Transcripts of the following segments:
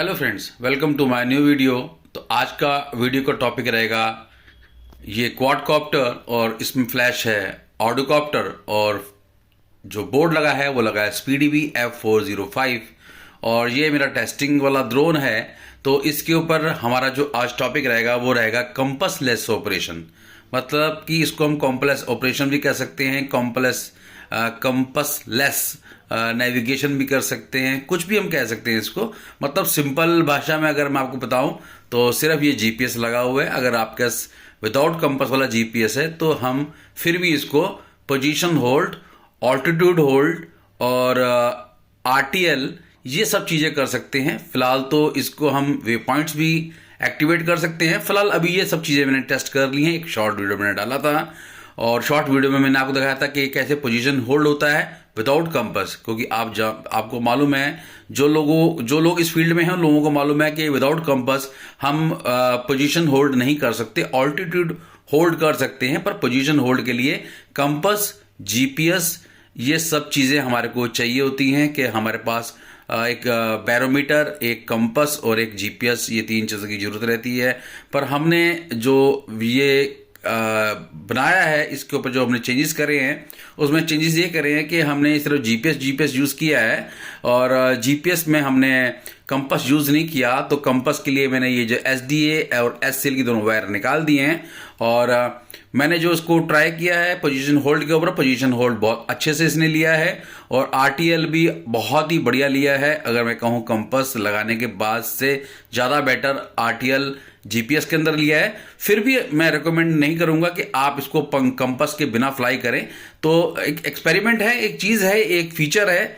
Hello friends, welcome to my new video. तो आज का वीडियो का टॉपिक रहेगा ये क्वाडकॉप्टर, और इसमें फ्लैश है ऑडोकॉप्टर, और जो बोर्ड लगा है वो लगा है स्पीडीबी F405, और ये मेरा टेस्टिंग वाला ड्रोन है। तो इसके ऊपर हमारा जो आज टॉपिक रहेगा वो रहेगा कंपस लेस ऑपरेशन। मतलब कि इसको हम कॉम्प्लेक्स ऑपरेशन भी कह सकते हैं, कॉम्प्लेक्स कंपस लेस नेविगेशन भी कर सकते हैं, कुछ भी हम कह सकते हैं इसको। मतलब सिंपल भाषा में अगर मैं आपको बताऊं तो सिर्फ ये जीपीएस लगा हुआ है। अगर आपके पास विदाउट कंपस वाला जीपीएस है तो हम फिर भी इसको पोजीशन होल्ड, ऑल्टीट्यूड होल्ड और आरटीएल ये सब चीज़ें कर सकते हैं। फिलहाल तो इसको हम वे पॉइंट्स भी एक्टिवेट कर सकते हैं। फिलहाल अभी ये सब चीज़ें मैंने टेस्ट कर ली हैं, एक शॉर्ट वीडियो मैंने डाला था, और शॉर्ट वीडियो में मैंने आपको दिखाया था कि कैसे पोजीशन होल्ड होता है विदाउट कंपस। क्योंकि आपको मालूम है, जो लोग इस फील्ड में हैं उन लोगों को मालूम है कि विदाउट कंपस हम पोजीशन होल्ड नहीं कर सकते। ऑल्टीट्यूड होल्ड कर सकते हैं, पर पोजीशन होल्ड के लिए कंपस, जीपीएस ये सब चीज़ें हमारे को चाहिए होती हैं कि हमारे पास एक बैरोमीटर, एक कंपस और एक जीपीएस, ये तीन चीज़ों की ज़रूरत रहती है। पर हमने जो ये बनाया है, इसके ऊपर जो हमने चेंजेस करे हैं उसमें चेंजेस ये करे हैं कि हमने सिर्फ जीपीएस यूज़ किया है, और जीपीएस में हमने कंपस यूज़ नहीं किया। तो कंपस के लिए मैंने ये जो एसडीए और एससीएल की दोनों वायर निकाल दिए हैं, और मैंने जो इसको ट्राई किया है पोजीशन होल्ड के ऊपर, पोजीशन होल्ड बहुत अच्छे से इसने लिया है, और आरटीएल भी बहुत ही बढ़िया लिया है। अगर मैं कहूँ कंपस लगाने के बाद से ज़्यादा बेटर आरटीएल जीपीएस के अंदर लिया है। फिर भी मैं रिकमेंड नहीं करूंगा कि आप इसको कंपस के बिना फ्लाई करें। तो एक एक्सपेरिमेंट है, एक चीज़ है, एक फीचर है,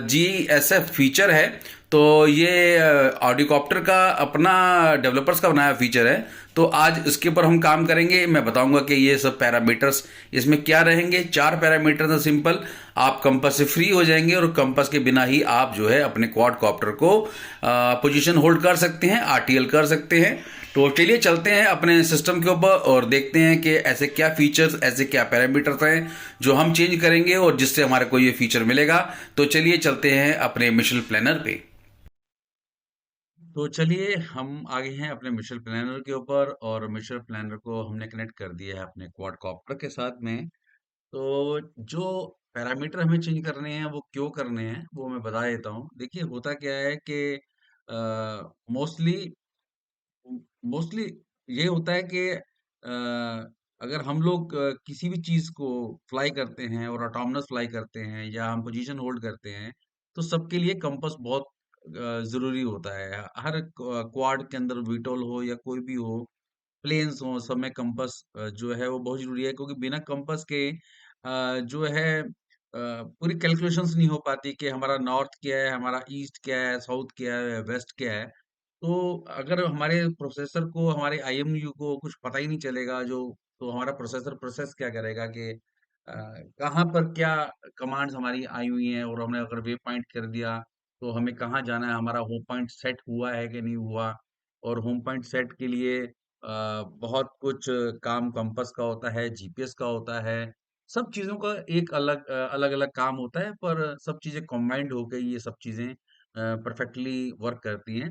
जीएसएफ फीचर है। तो ये ऑडियोकॉप्टर का अपना डेवलपर्स का बनाया फीचर है। तो आज इसके ऊपर हम काम करेंगे। मैं बताऊंगा कि ये सब पैरामीटर्स इसमें क्या रहेंगे। 4 पैरामीटर्स हैं सिंपल। आप कंपास से फ्री हो जाएंगे, और कंपास के बिना ही आप जो है अपने क्वाडकॉप्टर को पोजीशन होल्ड कर सकते हैं, आरटीएल कर सकते हैं। तो चलिए चलते हैं अपने सिस्टम के ऊपर और देखते हैं कि ऐसे क्या फीचर्स, ऐसे क्या पैरामीटर्स हैं जो हम चेंज करेंगे और जिससे हमारे को ये फीचर मिलेगा। तो चलिए चलते हैं अपने मिशन प्लानर पे। तो चलिए हम आगे हैं अपने मिशन प्लानर के ऊपर, और मिशन प्लानर को हमने कनेक्ट कर दिया है अपने क्वाडकॉप्टर के साथ में। तो जो पैरामीटर हमें चेंज करने हैं वो क्यों करने हैं वो मैं बता देता हूँ। देखिए होता क्या है कि मोस्टली मोस्टली ये होता है कि अगर हम लोग किसी भी चीज को फ्लाई करते हैं और ऑटोनमस फ्लाई करते हैं या हम पोजीशन होल्ड करते हैं, तो सबके लिए कंपास बहुत जरूरी होता है। हर क्वाड के अंदर वीटोल हो या कोई भी हो, प्लेन्स हो, सब में कंपास जो है वो बहुत जरूरी है। क्योंकि बिना कंपास के जो है पूरी कैलकुलेशंस नहीं हो पाती कि हमारा नॉर्थ क्या है, हमारा ईस्ट क्या है, साउथ क्या है, वेस्ट क्या है। तो अगर हमारे प्रोसेसर को, हमारे आईएमयू को कुछ पता ही नहीं चलेगा, जो तो हमारा प्रोसेसर प्रोसेस क्या करेगा कि कहाँ पर क्या कमांड्स हमारी आई हुई हैं, और हमने अगर वे पॉइंट कर दिया तो हमें कहाँ जाना है, हमारा होम पॉइंट सेट हुआ है कि नहीं हुआ। और होम पॉइंट सेट के लिए बहुत कुछ काम कंपास का होता है, जीपीएस का होता है। सब चीज़ों का एक अलग अलग काम होता है, पर सब चीज़ें कंबाइंड होकर ये सब चीज़ें परफेक्टली वर्क करती हैं।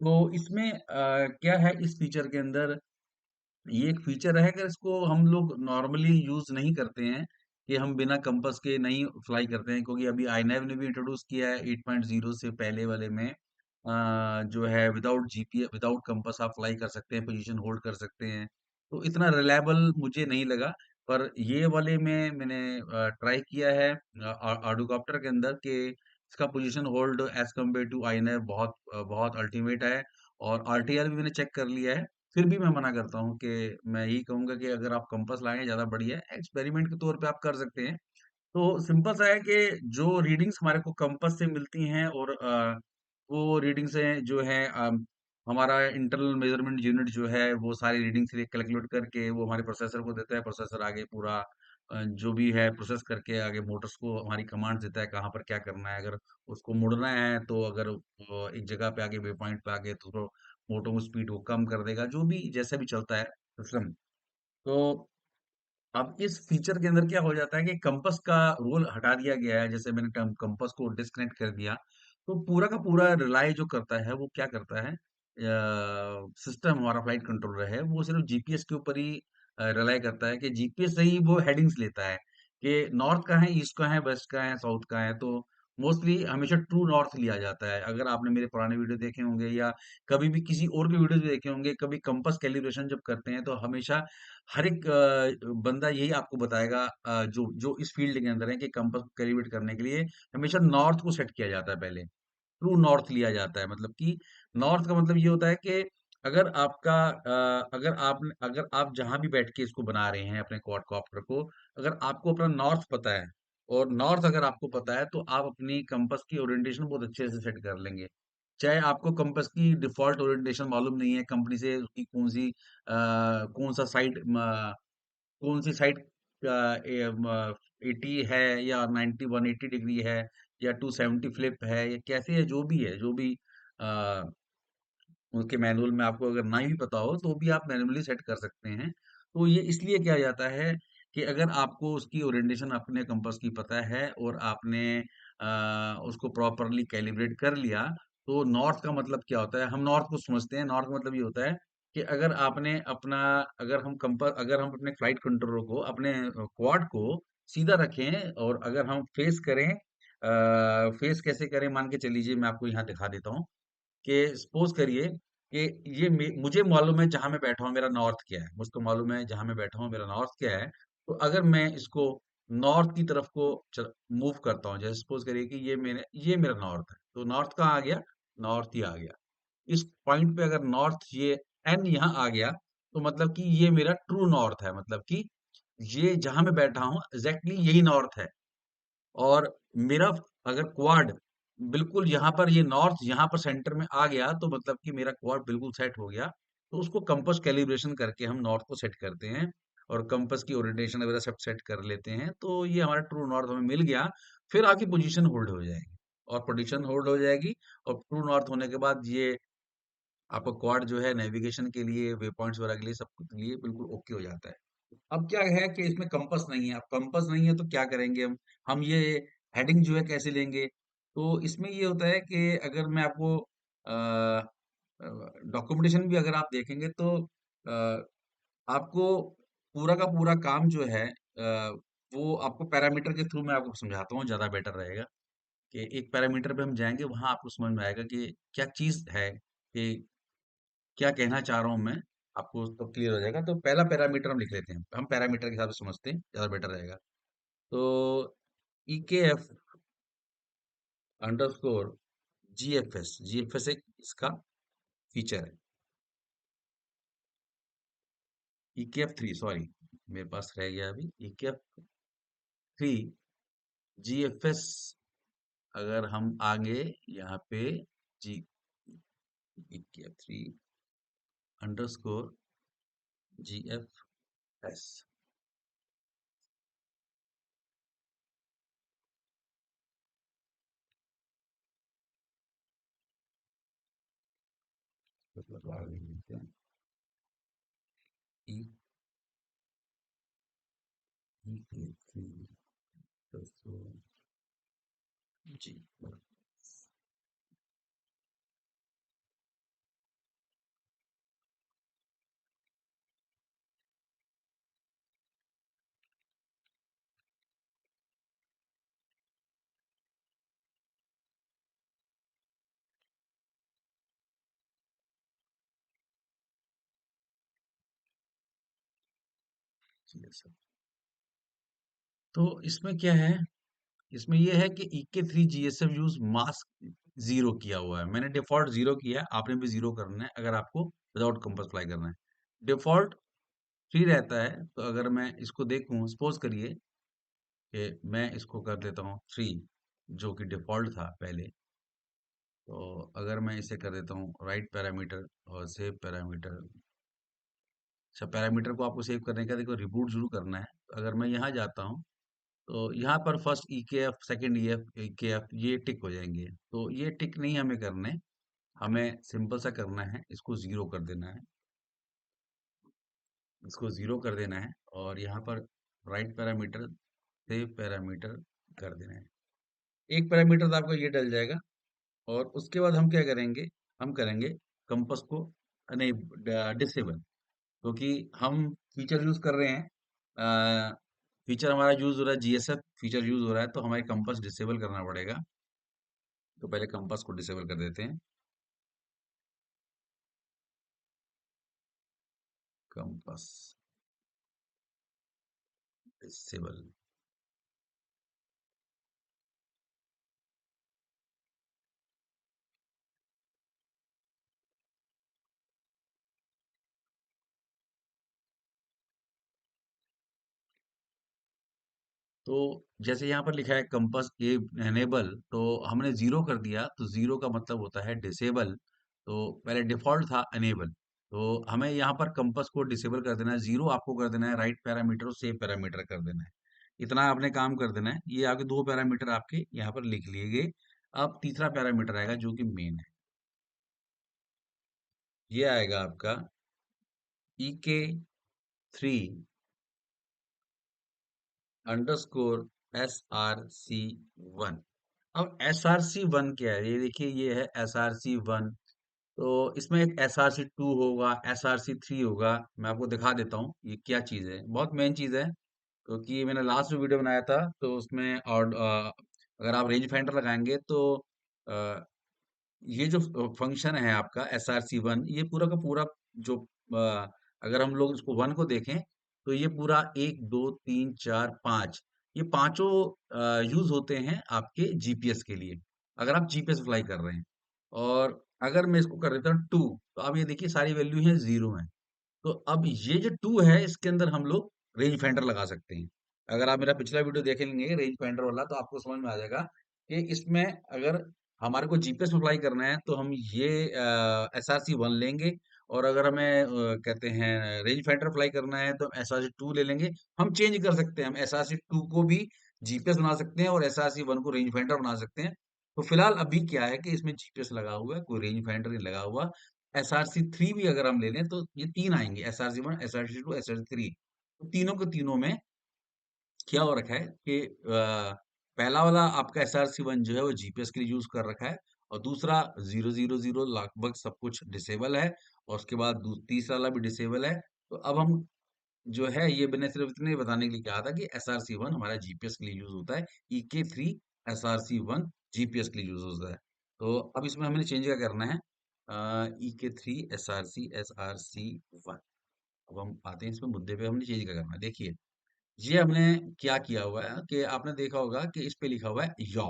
तो इसमें क्या है इस फीचर के अंदर, ये एक फीचर है कि इसको हम लोग नॉर्मली यूज नहीं करते हैं, कि हम बिना कंपास के नहीं फ्लाई करते हैं। क्योंकि अभी आईनैव ने भी इंट्रोड्यूस किया है 8.0 से पहले वाले में, जो है विदाउट जीपीएस, विदाउट कंपास आप फ्लाई कर सकते हैं, पोजीशन होल्ड कर सकते हैं। तो इतना रिलायबल मुझे नहीं लगा। पर ये वाले में मैंने ट्राई किया है ऑडोकॉप्टर के अंदर, कि इसका position hold as compare to आईनैव बहुत बहुत अल्टीमेट है। और आरटीआर भी मैंने चेक कर लिया है। फिर भी मैं मना करता हूँ कि मैं यही कहूंगा कि अगर आप कंपास लाएं ज्यादा बढ़िया है, एक्सपेरिमेंट के तौर पे आप कर सकते हैं। तो सिंपल सा है कि जो रीडिंग्स हमारे को कंपास से मिलती हैं, और वो रीडिंग से जो है हमारा इंटरनल मेजरमेंट यूनिट जो है वो सारी रीडिंग से कैलकुलेट करके वो हमारे प्रोसेसर को देता है। प्रोसेसर आगे पूरा जो भी है प्रोसेस करके आगे मोटर्स को हमारी कमांड देता है कहाँ पर क्या करना है। अगर उसको मुड़ना है तो अगर एक जगह पे आगे वे पॉइंट पे आगे तो मोटरों की स्पीड को कम कर देगा, जो भी जैसा भी चलता है सिस्टम। तो अब इस फीचर के अंदर क्या हो जाता है कि कंपास का रोल हटा दिया गया है। जैसे मैंने कंपास को डिस्कनेक्ट कर दिया, तो पूरा का पूरा रिलाई जो करता है वो क्या करता है, सिस्टम हमारा फ्लाइट कंट्रोलर है वो सिर्फ जीपीएस के ऊपर ही रिलाई करता है कि जीपीएस से ही वो हेडिंग्स लेता है कि नॉर्थ का है, ईस्ट का है, वेस्ट का है, साउथ का है। तो मोस्टली हमेशा ट्रू नॉर्थ लिया जाता है। अगर आपने मेरे पुराने वीडियो देखे होंगे या कभी भी किसी और के वीडियो भी देखे होंगे, कभी कंपास कैलिब्रेशन जब करते हैं तो हमेशा हर एक बंदा यही आपको बताएगा, जो जो इस फील्ड के अंदर है, कि कंपास कैलिब्रेट करने के लिए हमेशा नॉर्थ को सेट किया जाता है पहले। ट्रू नॉर्थ लिया जाता है, मतलब कि नॉर्थ का मतलब ये होता है कि अगर आपका अगर आप जहां भी बैठ के इसको बना रहे हैं अपने क्वाडकॉप्टर को, अगर आपको अपना नॉर्थ पता है और नॉर्थ अगर आपको पता है तो आप अपनी कंपास की ओरिएंटेशन बहुत अच्छे से सेट कर लेंगे। चाहे आपको कंपास की डिफॉल्ट ओरिएंटेशन मालूम नहीं है कंपनी से, उसकी कौन सा साइड, कौन सी साइड 80 है या 180 डिग्री है या 270 फ्लिप है या कैसे है, जो भी है, जो भी आ, उसके मैनुअल में आपको अगर ना भी पता हो तो भी आप मैनुअली सेट कर सकते हैं। तो ये इसलिए किया जाता है कि अगर आपको उसकी ओरिएंटेशन अपने कंपास की पता है और आपने उसको प्रॉपरली कैलिब्रेट कर लिया, तो नॉर्थ का मतलब क्या होता है, हम नॉर्थ को समझते हैं। नॉर्थ का मतलब ये होता है कि अगर आपने अपना, अगर हम अपने फ्लाइट कंट्रोलर को, अपने क्वाड को सीधा रखें और अगर हम फेस करें, फेस कैसे करें, मान के चल लीजिए मैं आपको यहाँ दिखा देता हूँ कि सपोज करिए कि मुझे मालूम है जहां मैं बैठा हूँ मेरा नॉर्थ क्या है, मुझको मालूम है जहां मैं बैठा हूँ मेरा नॉर्थ क्या है। तो अगर मैं इसको नॉर्थ की तरफ को मूव करता हूँ, जैसे सपोज करिए कि ये मेरा नॉर्थ है, तो नॉर्थ कहाँ आ गया, नॉर्थ ही आ गया। इस पॉइंट पे अगर नॉर्थ, ये एन यहाँ आ गया, तो मतलब कि ये मेरा ट्रू नॉर्थ है, मतलब कि ये जहां मैं बैठा हूँ एग्जैक्टली यही नॉर्थ है। और मेरा अगर क्वाड बिल्कुल यहाँ पर, ये नॉर्थ यहाँ पर सेंटर में आ गया, तो मतलब कि मेरा क्वाड बिल्कुल सेट हो गया। तो उसको कंपास कैलिब्रेशन करके हम नॉर्थ को सेट करते हैं और कंपास की ओरिएंटेशन वगैरह सब सेट कर लेते हैं, तो ये हमारा ट्रू नॉर्थ हमें मिल गया। फिर आपकी पोजीशन होल्ड हो जाएगी, और पोजीशन होल्ड हो जाएगी, और ट्रू नॉर्थ होने के बाद ये आपका क्वाड जो है नेविगेशन के लिए, वे पॉइंट्स वगैरह के लिए, सब के लिए बिल्कुल ओके हो जाता है। अब क्या है कि इसमें कंपास नहीं है, अब कंपास नहीं है तो क्या करेंगे हम ये हेडिंग जो है कैसे लेंगे। तो इसमें ये होता है कि अगर मैं आपको डॉक्यूमेंटेशन भी अगर आप देखेंगे तो अ, आपको पूरा का पूरा काम जो है, वो आपको पैरामीटर के थ्रू मैं आपको समझाता हूँ, ज्यादा बेटर रहेगा कि एक पैरामीटर पे हम जाएंगे, वहां आपको समझ में आएगा कि क्या चीज है, कि क्या कहना चाह रहा हूँ मैं, आपको तो क्लियर हो जाएगा। तो पहला पैरामीटर हम लिख लेते हैं, हम पैरामीटर के हिसाब से समझते हैं, ज्यादा बेटर रहेगा। तो EKF अंडरस्कोर GFS एक इसका फीचर है। EKF 3, सॉरी, मेरे पास रह गया अभी EKF 3 GFS। अगर हम आगे यहाँ पे जी EKF 3 अंडरस्कोर GFS, मतलब आगे लिखते हैं EK3 जी। GSF, तो इसमें क्या है, इसमें यह है कि EK3 GSF use mask zero किया हुआ है। मैंने डिफॉल्ट जीरो किया है, आपने भी जीरो करना है अगर आपको विदाउट कंपास अप्लाई करना है। डिफॉल्ट 3 रहता है, तो अगर मैं इसको देखूं, सपोज करिए कि मैं इसको कर देता हूँ 3, जो कि डिफॉल्ट था पहले। तो अगर मैं इसे कर देता हूँ राइट पैरामीटर और सेव पैरामीटर। अच्छा, पैरामीटर को आपको सेव करने का देखो रिबूट जरूर करना है। तो अगर मैं यहाँ जाता हूँ तो यहाँ पर फर्स्ट EKF, सेकंड EKF, ये टिक हो जाएंगे। तो ये टिक नहीं हमें करने, हमें सिंपल सा करना है, इसको जीरो कर देना है, इसको जीरो कर देना है, और यहाँ पर राइट पैरामीटर, सेव पैरामीटर कर देना है। एक पैरामीटर तो आपका ये डल जाएगा, और उसके बाद हम क्या करेंगे, हम करेंगे कंपास को नहीं डिसेबल, क्योंकि हम फीचर यूज कर रहे हैं, फीचर हमारा यूज हो रहा है, जीएसएफ फीचर यूज हो रहा है, तो हमारे कंपास डिसेबल करना पड़ेगा। तो पहले कंपास को डिसेबल कर देते हैं। Compass disable. तो जैसे यहाँ पर लिखा है कंपास ए एनेबल, तो हमने जीरो कर दिया, तो जीरो का मतलब होता है डिसेबल। तो पहले डिफॉल्ट था अनेबल, तो हमें यहाँ पर कंपास को डिसेबल कर देना है, जीरो आपको कर देना है, राइट पैरामीटर और सेव पैरामीटर कर देना है। इतना आपने काम कर देना है। ये आपके दो पैरामीटर आपके यहाँ पर लिख लिए गए। अब तीसरा पैरामीटर आएगा जो कि मेन है। ये आएगा आपका EK3 अंडरस्कोर SRC1। अब SRC1 क्या है, ये देखिए, ये है SRC1। तो इसमें एक SRC2 होगा, SRC3 होगा। मैं आपको दिखा देता हूँ ये क्या चीज़ है, बहुत मेन चीज़ है, क्योंकि मैंने लास्ट वीडियो बनाया था तो उसमें, और अगर आप रेंज फाइंडर लगाएंगे तो अ, ये जो फंक्शन है आपका SRC1, ये पूरा का पूरा जो अगर हम लोग इसको वन को देखें, तो ये पूरा एक दो तीन चार पाँच, ये पांचों यूज होते हैं आपके जीपीएस के लिए, अगर आप जीपीएस अप्लाई कर रहे हैं। और अगर मैं इसको कर देता हूँ टू, तो अब ये देखिए सारी वैल्यू है जीरो है। तो अब ये जो टू है, इसके अंदर हम लोग रेंज फाइंडर लगा सकते हैं। अगर आप मेरा पिछला वीडियो देखेंगे रेंज फाइंडर वाला, तो आपको समझ में आ जाएगा कि इसमें अगर हमारे को जीपीएस अप्लाई करना है तो हम ये SRC1 लेंगे, और अगर हमें कहते हैं रेंज फाइंडर अप्लाई करना है तो SRC2 ले लेंगे। हम चेंज कर सकते हैं, हम SRC2 को भी जीपीएस बना सकते हैं और SRC1 को रेंज फाइंडर बना सकते हैं। तो फिलहाल अभी क्या है कि इसमें जीपीएस लगा हुआ है, कोई रेंज फाइंडर नहीं लगा हुआ। SRC3 भी अगर हम ले लें तो ये तीन आएंगे, SRC1, SRC2, SRC3। तो तीनों के तीनों में क्या हो रखा है कि पहला वाला आपका SRC1 जो है वो जीपीएस के लिए यूज कर रखा है, और दूसरा 000 लगभग सब कुछ डिसेबल है, और उसके बाद तीसरा वाला भी डिसेबल है। तो अब हम जो है, ये मैंने सिर्फ इतने बताने के लिए कहा था कि SRC1 हमारा जीपीएस के लिए यूज होता है, EK3 SRC1 जीपीएस के लिए यूज होता है। तो अब इसमें हमने चेंज क्या करना है, EK3 SRC1। अब हम आते हैं इसमें मुद्दे पे, हमने चेंज क्या करना है, देखिए। ये हमने क्या किया हुआ है कि आपने देखा होगा कि इस पे लिखा हुआ है यॉ।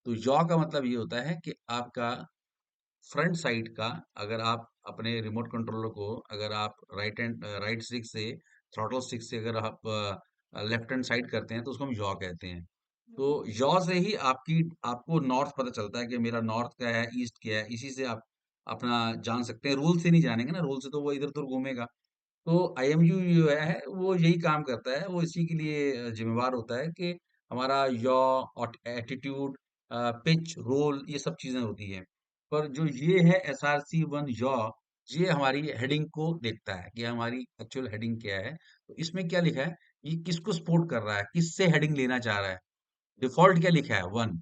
तो यॉ का मतलब ये होता है कि आपका फ्रंट साइड का, अगर आप अपने रिमोट कंट्रोलर को, अगर आप राइट स्टिक से, थ्रॉटल स्टिक से अगर आप लेफ्ट हैंड साइड करते हैं तो उसको हम यॉ कहते हैं। तो यॉ से ही आपको नॉर्थ पता चलता है कि मेरा नॉर्थ क्या है, ईस्ट क्या है, इसी से आप अपना जान सकते हैं। रूल से नहीं जानेंगे ना, रूल से तो वो इधर उधर घूमेगा। तो आईएमयू जो है वो यही काम करता है, वो इसी के लिए जिम्मेवार होता है कि हमारा यॉ और एटीट्यूड, पिच, रोल, ये सब चीजें होती हैं। पर जो ये है SRC1 यॉ, ये हमारी हेडिंग को देखता है कि हमारी एक्चुअल हेडिंग क्या है। तो इसमें क्या लिखा है, ये किसको सपोर्ट कर रहा है, किससे हेडिंग लेना चाह रहा है। डिफॉल्ट क्या लिखा है, वन।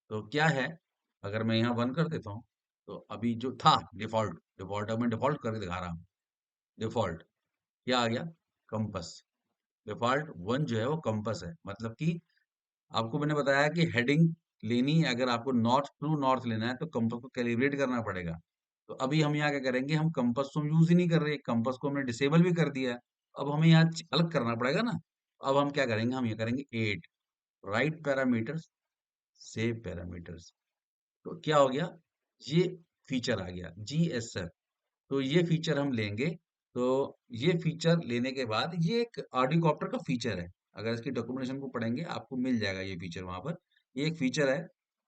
तो क्या है, अगर मैं यहाँ वन कर देता हूँ, तो अभी जो था डिफॉल्ट, डिफॉल्ट अब मैं डिफॉल्ट करके दिखा रहा हूँ। डिफॉल्ट क्या आ गया, कंपस। डिफॉल्ट वन जो है वो कंपस है, मतलब कि आपको मैंने बताया कि हेडिंग लेनी है, अगर आपको नॉर्थ टू नॉर्थ लेना है तो कंपस को कैलिब्रेट करना पड़ेगा। तो अभी हम यहाँ क्या करेंगे, हम कंपस को हम यूज ही नहीं कर रहे, कंपस को हमने डिसेबल भी कर दिया है। अब हमें यहाँ अलग करना पड़ेगा ना। अब हम क्या करेंगे, हम ये करेंगे at right parameters, save parameters. तो क्या हो गया, ये फीचर आ गया GSF। तो ये फीचर हम लेंगे। तो ये फीचर लेने के बाद, ये एक ऑडियोकॉप्टर का फीचर है, अगर इसकी डॉक्यूमेंटेशन को पढ़ेंगे आपको मिल जाएगा ये फीचर वहां पर। ये एक फीचर है,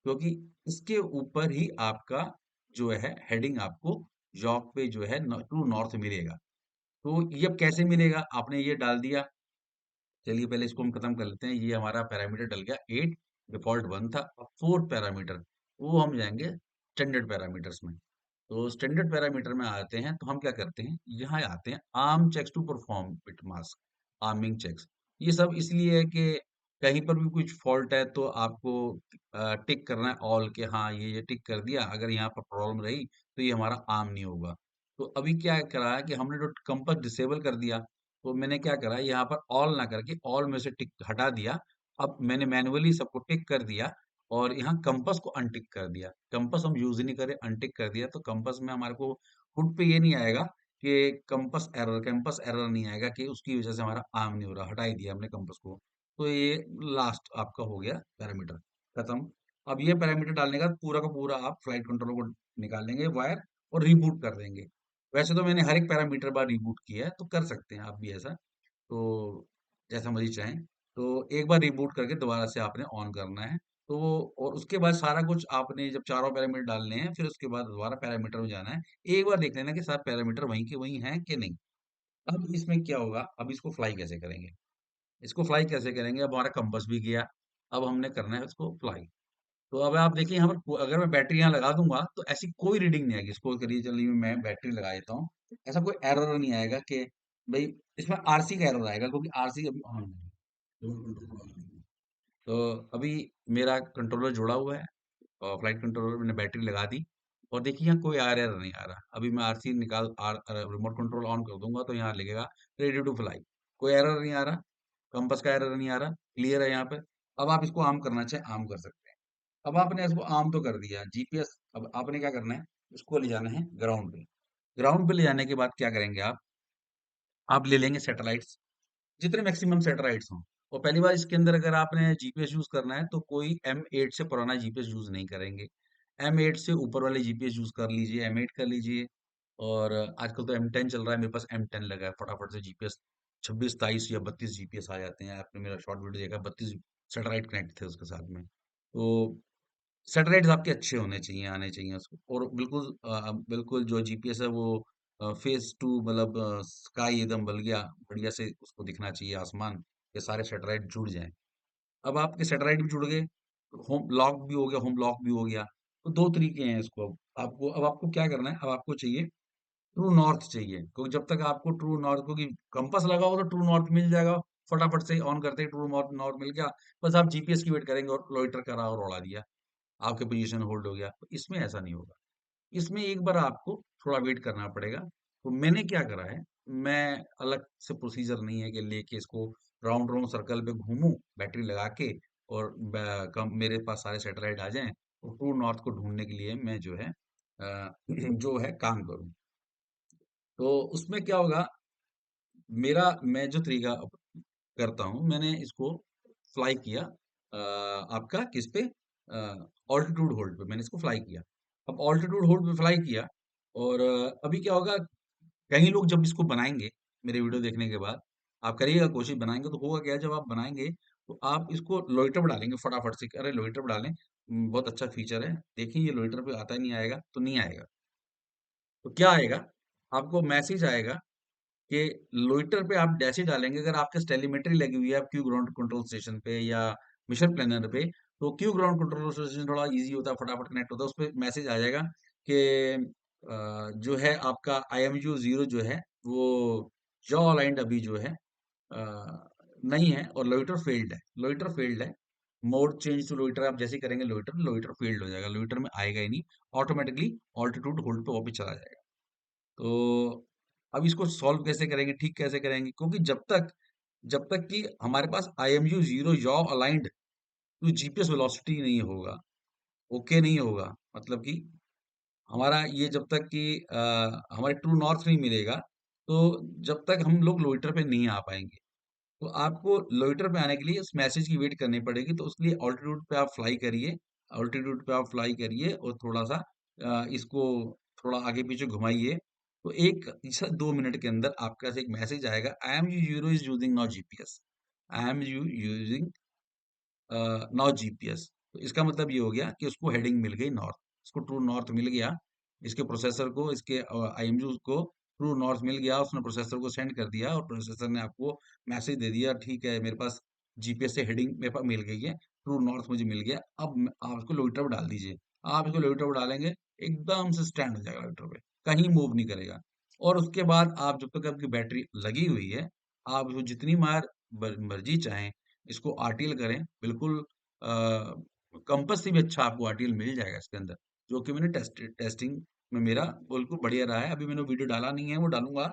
क्योंकि इसके ऊपर ही आपका जो है हेडिंग आपको जॉब पे जो है टू नॉर्थ मिलेगा। तो ये अब कैसे मिलेगा, आपने ये डाल दिया। चलिए पहले इसको हम खत्म कर लेते हैं। ये हमारा पैरामीटर डल गया एट, डिफॉल्ट वन था। अब फोर्थ पैरामीटर, वो हम जाएंगे स्टैंडर्ड पैरामीटर्स में। तो स्टैंडर्ड पैरामीटर में आते हैं, तो हम क्या करते हैं, यहाँ आते हैं arm checks to perform bit mask, arming checks. ये सब इसलिए है कि कहीं पर भी कुछ फॉल्ट है तो आपको टिक करना है ऑल के, हाँ ये टिक कर दिया, अगर यहाँ पर प्रॉब्लम रही तो ये हमारा आम नहीं होगा। तो अभी क्या करा है कि हमने जो कंपास डिसेबल कर दिया, तो मैंने क्या करा यहाँ पर ऑल ना करके ऑल में से टिक हटा दिया। अब मैंने मैन्युअली सबको टिक कर दिया और यहाँ कंपास को अनटिक कर दिया। कंपास हम यूज ही नहीं करे, अनटिक कर दिया, तो कंपास में हमारे को हुड पे ये नहीं आएगा कि कंपास एरर नहीं आएगा कि उसकी वजह से हमारा आम नहीं हो रहा, हटा ही दिया हमने कंपास को। तो ये लास्ट आपका हो गया पैरामीटर खत्म। अब ये पैरामीटर डालने का पूरा का पूरा आप फ्लाइट कंट्रोलर को निकाल लेंगे वायर और रिबूट कर देंगे। वैसे तो मैंने हर एक पैरामीटर बार रिबूट किया है, तो कर सकते हैं आप भी ऐसा, तो जैसा मर्जी चाहें। तो एक बार रिबूट करके दोबारा से आपने ऑन करना है। तो वो, और उसके बाद सारा कुछ आपने जब चारों पैरामीटर डालने हैं, फिर उसके बाद दोबारा पैरामीटर में जाना है। एक बार देख लेना कि सारे पैरामीटर वहीं के वहीं हैं कि नहीं। अब इसमें क्या होगा, अब इसको फ्लाई कैसे करेंगे, इसको फ्लाई कैसे करेंगे, अब हमारा कंपास भी गया, अब हमने करना है इसको फ्लाई। तो अब आप देखिए यहाँ पर अगर मैं बैटरी यहाँ लगा दूंगा तो ऐसी कोई रीडिंग नहीं आएगी, इसको करिए चलिए मैं बैटरी लगा देता हूँ, ऐसा कोई एरर नहीं आएगा कि भाई, इसमें आरसी का एरर आएगा क्योंकि आरसी अभी ऑन है। तो अभी मेरा कंट्रोलर जुड़ा हुआ है और फ्लाइट कंट्रोलर मैंने बैटरी लगा दी, और देखिए यहाँ कोई आर एरर नहीं आ रहा। अभी मैं आरसी निकाल रिमोट कंट्रोल ऑन कर दूंगा तो यहाँ लिखेगा रेडी टू फ्लाई, कोई एरर नहीं आ रहा, कंपास का एरर नहीं आ रहा, क्लियर है यहाँ पे। अब आप इसको आम करना चाहे आम कर सकते हैं। अब आपने इसको आम तो कर दिया जीपीएस, अब आपने क्या करना है, इसको ले जाना है ग्राउंड पे। ग्राउंड पे ले जाने के बाद क्या करेंगे आप ले लेंगे सैटेलाइट्स, जितने मैक्सिमम सैटेलाइट्स हों। और पहली बार इसके अंदर अगर आपने जीपीएस यूज करना है तो कोई M8 से पुराना जीपीएस यूज नहीं करेंगे, M8 से ऊपर वाले जीपीएस यूज कर लीजिए, M8 कर लीजिए। और आजकल तो M10 चल रहा है, मेरे पास M10 लगा है, फटाफट से जीपीएस 26 23 या 32 जीपीएस आ जाते हैं। आपने मेरा शॉर्ट वीडियो देखा, 32 सैटेलाइट कनेक्ट थे उसके साथ में। तो सैटेलाइट्स आपके अच्छे होने चाहिए, आने चाहिए उसको, और बिल्कुल बिल्कुल जो जीपीएस है वो फेज टू, मतलब स्काई एकदम बल गया, बढ़िया से उसको दिखना चाहिए आसमान, ये सारे सैटेलाइट जुड़ जाएं। अब आपके सैटेलाइट भी जुड़ गए, होम लॉक भी हो गया, होम लॉक भी हो गया। तो दो तरीके हैं इसको, अब आपको क्या करना है, अब आपको चाहिए ट्रू नॉर्थ चाहिए, क्योंकि जब तक आपको ट्रू नॉर्थ, क्योंकि कंपास लगा हो तो ट्रू नॉर्थ मिल जाएगा, फटाफट से ऑन करते ही ट्रू नॉर्थ नॉर्थ मिल गया। बस आप जीपीएस की वेट करेंगे और लॉइटर करा और उड़ा दिया, आपके पोजीशन होल्ड हो गया। तो इसमें ऐसा नहीं होगा, इसमें एक बार आपको थोड़ा वेट करना पड़ेगा। तो मैंने क्या करा है, मैं अलग से प्रोसीजर नहीं है कि लेके इसको राउंड राउंड सर्कल पे घूमूं बैटरी लगा के, और मेरे पास सारे सैटेलाइट आ जाएं, और ट्रू नॉर्थ को ढूंढने के लिए मैं जो है जो है काम करूं। तो उसमें क्या होगा, मैं जो तरीका करता हूँ, मैंने इसको फ्लाई किया आपका किस पे, ऑल्टीट्यूड होल्ड पे मैंने इसको फ्लाई किया। अब ऑल्टीट्यूड होल्ड पे फ्लाई किया, और अभी क्या होगा, कई लोग जब इसको बनाएंगे मेरे वीडियो देखने के बाद, आप करिएगा कोशिश, बनाएंगे तो होगा क्या, जब आप बनाएंगे तो आप इसको लोइटर पे डालेंगे फटाफट से, अरे लोइटर पे डालें, बहुत अच्छा फीचर है, देखिए ये लोइटर पे आता ही नहीं आएगा तो नहीं आएगा। तो क्या आएगा, आपको मैसेज आएगा कि लोइटर पे आप जैसे ही डालेंगे, अगर आपके टेलीमेट्री लगी हुई है आप क्यू ग्राउंड कंट्रोल स्टेशन पे या मिशन प्लानर पे, तो क्यू ग्राउंड कंट्रोल स्टेशन थोड़ा इजी होता है, फटाफट कनेक्ट होता है, उस पर मैसेज आ जाएगा कि जो है आपका IMU0 जो है वो जॉ अलाइंड अभी जो है नहीं है, और लोइटर फेल्ड है, लोइटर फेल्ड है। मोड चेंज टू लोइटर आप जैसे ही करेंगे, लोइटर लोइटर फेल्ड हो जाएगा, लोइटर में आएगा ही नहीं, ऑटोमेटिकली ऑल्टीट्यूड होल्ड पे वापस चला जाएगा। तो अब इसको सॉल्व कैसे करेंगे, ठीक कैसे करेंगे, क्योंकि जब तक कि हमारे पास IMU0 yaw aligned to GPS velocity नहीं होगा, ओके नहीं होगा, मतलब कि हमारा ये जब तक कि हमारे ट्रू नॉर्थ नहीं मिलेगा, तो जब तक हम लोग लोइटर पे नहीं आ पाएंगे। तो आपको लोइटर पे आने के लिए उस मैसेज की वेट करनी पड़ेगी, तो उसके लिए ऑल्टीट्यूड पे आप फ्लाई करिए, ऑल्टीट्यूड पे आप फ्लाई करिए और थोड़ा सा इसको थोड़ा आगे पीछे घुमाइए। तो एक 2 मिनट के अंदर आपके पास एक मैसेज आएगा, IMU0 is using now GPS, IMU using now GPS. तो इसका मतलब ये हो गया कि उसको हेडिंग मिल गई नॉर्थ, इसको ट्रू नॉर्थ मिल गया, इसके प्रोसेसर को, इसके IMU को ट्रू नॉर्थ मिल गया, उसने प्रोसेसर को सेंड कर दिया और प्रोसेसर ने आपको मैसेज दे दिया, ठीक है मेरे पास जीपीएस से हेडिंग मेरे पास मिल गई है, ट्रू नॉर्थ मुझे मिल गया। अब आप इसको लोइटर पर डाल दीजिए, आप इसको लोइटर पर डालेंगे, एकदम से स्टैंड हो जाएगा लोइटर पे, कहीं मूव नहीं करेगा। और उसके बाद आप जब तक आपकी बैटरी लगी हुई है, आप उसको जितनी मार मर्जी चाहें, इसको आरटीएल करें, बिल्कुल कंपास से भी अच्छा आपको आरटीएल मिल जाएगा इसके अंदर, जो कि मैंने टेस्टिंग में मेरा बिल्कुल बढ़िया रहा है। अभी मैंने वीडियो डाला नहीं है, वो डालूंगा।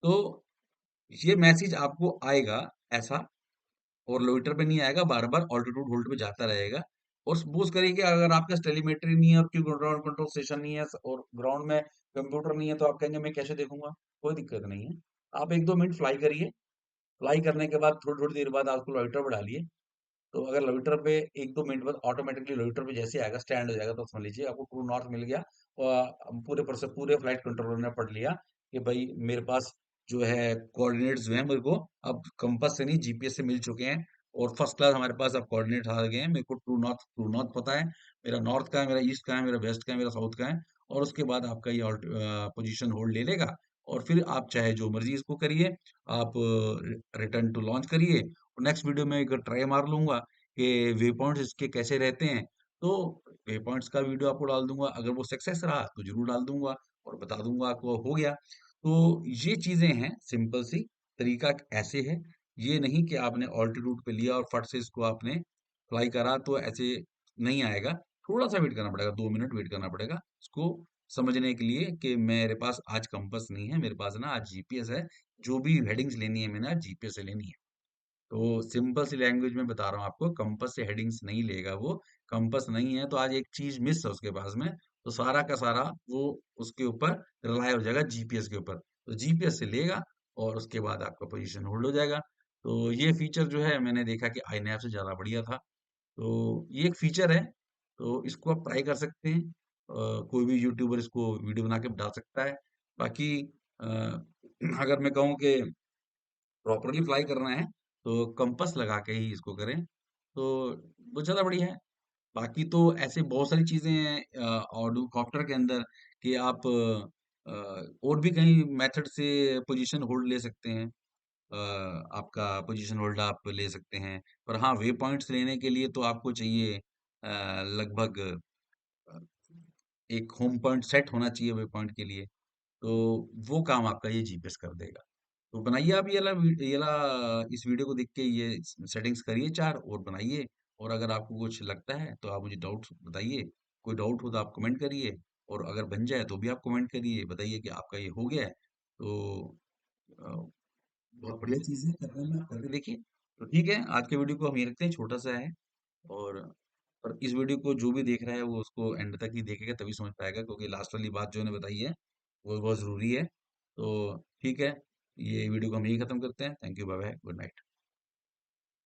तो ये मैसेज आपको आएगा ऐसा, और लोइटर पे नहीं आएगा, बार बार ऑल्टीट्यूड होल्ड पे जाता रहेगा। और सपोज करिए कि अगर आपका टेलीमेट्री नहीं है और क्यों ग्राउंड कंट्रोल स्टेशन नहीं है और ग्राउंड में कंप्यूटर नहीं है, तो आप कहेंगे मैं कैसे देखूंगा? कोई दिक्कत नहीं है, आप 1-2 मिनट फ्लाई करिए। फ्लाई करने के बाद थोड़ी थोड़ी देर बाद आपको लोइटर पे डालिए। तो अगर लोइटर पे 1-2 मिनट बाद ऑटोमेटिकली लोइटर पे जैसे आएगा, स्टैंड हो जाएगा, तो समझ लीजिए आपको ट्रू नॉर्थ मिल गया। और पूरे पर से पूरे फ्लाइट कंट्रोलर ने पढ़ लिया कि भाई मेरे पास जो है कोऑर्डिनेट्स जो है मेरे को अब कंपास से नहीं जीपीएस से मिल चुके हैं। और फर्स्ट क्लास हमारे पास अब कोऑर्डिनेट आ गए हैं, मेरे को ट्रू नॉर्थ पता है, मेरा नॉर्थ का है, मेरा ईस्ट का है, मेरा वेस्ट का है, मेरा साउथ का है। और उसके बाद आपका ये पोजीशन होल्ड ले लेगा। और फिर आप चाहे जो मर्जी इसको करिए, आप रिटर्न टू लॉन्च करिए। और नेक्स्ट वीडियो में एक ट्राई मार लूंगा कि वे पॉइंट्स इसके कैसे रहते हैं। तो वे पॉइंट्स का वीडियो आपको डाल दूंगा, अगर वो सक्सेस रहा तो जरूर डाल दूंगा और बता दूंगा आपको हो गया। तो ये चीजें हैं, सिंपल सी तरीका ऐसे है। ये नहीं कि आपने ऑल्टीट्यूड पे लिया और फट से इसको आपने फ्लाई करा, तो ऐसे नहीं आएगा। थोड़ा सा वेट करना पड़ेगा, 2 मिनट वेट करना पड़ेगा इसको समझने के लिए कि मेरे पास आज कंपास नहीं है, मेरे पास ना आज जीपीएस है। जो भी हेडिंग्स लेनी है मैंने आज जीपीएस से लेनी है। तो सिंपल सी लैंग्वेज में बता रहा हूँ आपको, कंपास से हेडिंग्स नहीं लेगा वो। कंपास नहीं है तो आज एक चीज मिस है उसके पास में, तो सारा का सारा वो उसके ऊपर रिलाय हो जाएगा, जीपीएस के ऊपर। तो जीपीएस से लेगा और उसके बाद आपका पोजीशन होल्ड हो जाएगा। तो ये फीचर जो है मैंने देखा कि आईनैप से ज्यादा बढ़िया था। तो ये एक फीचर है, तो इसको आप ट्राई कर सकते हैं। कोई भी यूट्यूबर इसको वीडियो बना के डाल सकता है। बाकी अगर मैं कहूँ कि प्रॉपरली फ्लाई करना है तो कंपास लगा के ही इसको करें, तो वो ज़्यादा बढ़िया है। बाकी तो ऐसे बहुत सारी चीज़ें हैं ऑडो कॉप्टर के अंदर कि आप और भी कई मेथड से पोजीशन होल्ड ले सकते हैं। आपका पोजीशन होल्ड आप ले सकते हैं। पर हाँ, वे पॉइंट्स लेने के लिए तो आपको चाहिए लगभग अ, एक होम पॉइंट सेट होना चाहिए वे पॉइंट के लिए। तो वो काम आपका ये जीपीएस कर देगा। तो बनाइए आप ये ला इस वीडियो को देख के ये सेटिंग्स करिए 4 और बनाइए। और अगर आपको कुछ लगता है तो आप मुझे डाउट बताइए। कोई डाउट हो तो आप कमेंट करिए, और अगर बन जाए तो भी आप कमेंट करिए, बताइए कि आपका ये हो गया है। तो बहुत बढ़िया चीज है, करने में आप करके देखिए। तो ठीक है, आज के वीडियो को हम ये रखते हैं, छोटा सा है। और पर इस वीडियो को जो भी देख रहा है वो उसको एंड तक ही देखेगा, तभी समझ पाएगा, क्योंकि लास्ट वाली बात जो उन्होंने बताई है वो बहुत जरूरी है। तो ठीक है, ये वीडियो को हम यही खत्म करते हैं। Thank you, bye bye, good night.